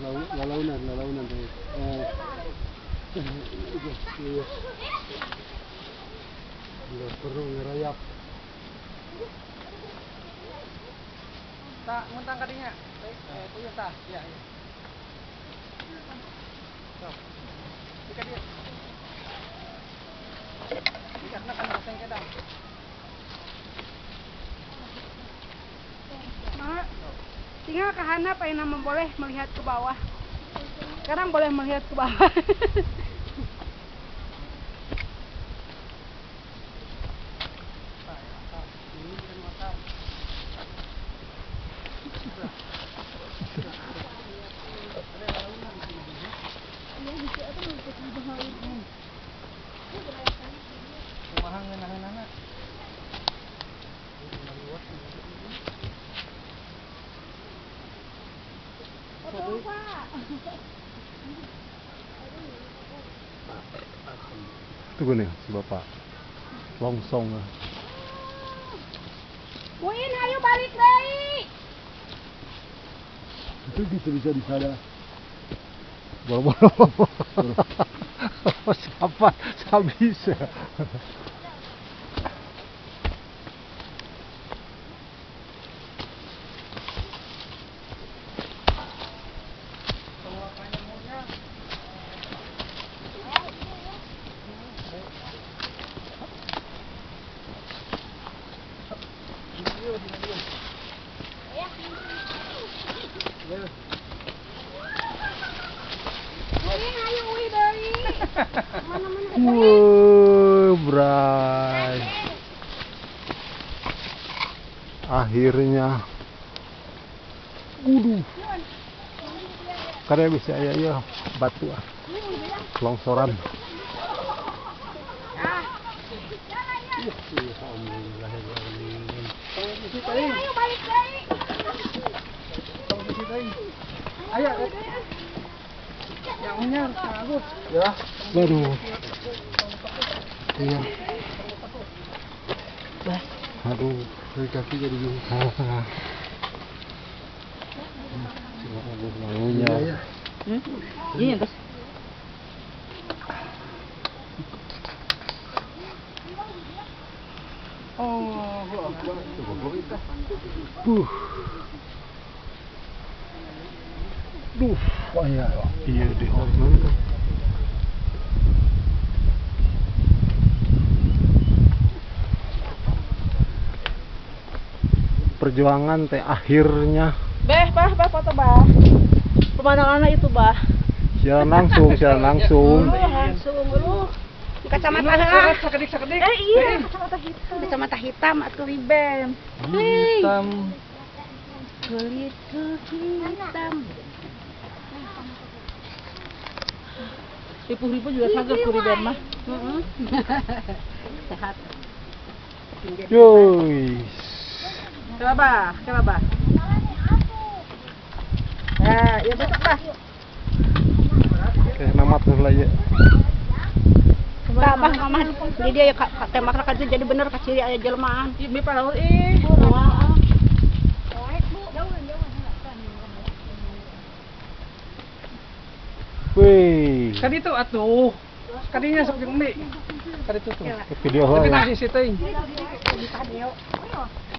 lalaunan tuh. Iya. Nggak perlu ngerayap. Tak, muntang kadinya. Tuyul tah. Ya, ya. So. Jika dia. Jika kan pasang kedang. Mak, tinggal ke handap yang nama boleh melihat ke bawah. Sekarang boleh melihat ke bawah. Tunggu nih, si bapak longsong. Muin, ayo balik deh. Itu bisa di sana. Boro-boro. Siapa? Siapa bisa? Muin, ayo ui deh. Mana-mana. Bray. Akhirnya. Karena bisa ya batu longsoran. Muin, ayo balik deh. Ayo. Yang punya Agus. Ya. Waduh. Iya. Aduh, Dari kaki jadi gini. Bangunnya. Iya. Ini terus. Duh, Payah. iya deh. Perjuangan teh akhirnya. Bah, foto bah. Pemandangan itu bah. Siaran langsung. Langsung lu. Kacamata lah. Sakedik. Iya, kacamata hitam atau riben. Hitam. Kulitku hitam. Ribu-ribu juga sagar kuriben mah. Sehat. Yoi. Kenapa? Ya betul bah. Oke, namat lah ya. Tambah mama. Jadi dia ya tembak ka jadi bener ka ciri aya jelmaan. Ibu parahur ih. Wih. Kan itu atuh. Kadinya sok jeung mi. Kan itu tuh. Video Tapi lah. kasih siting. Di video.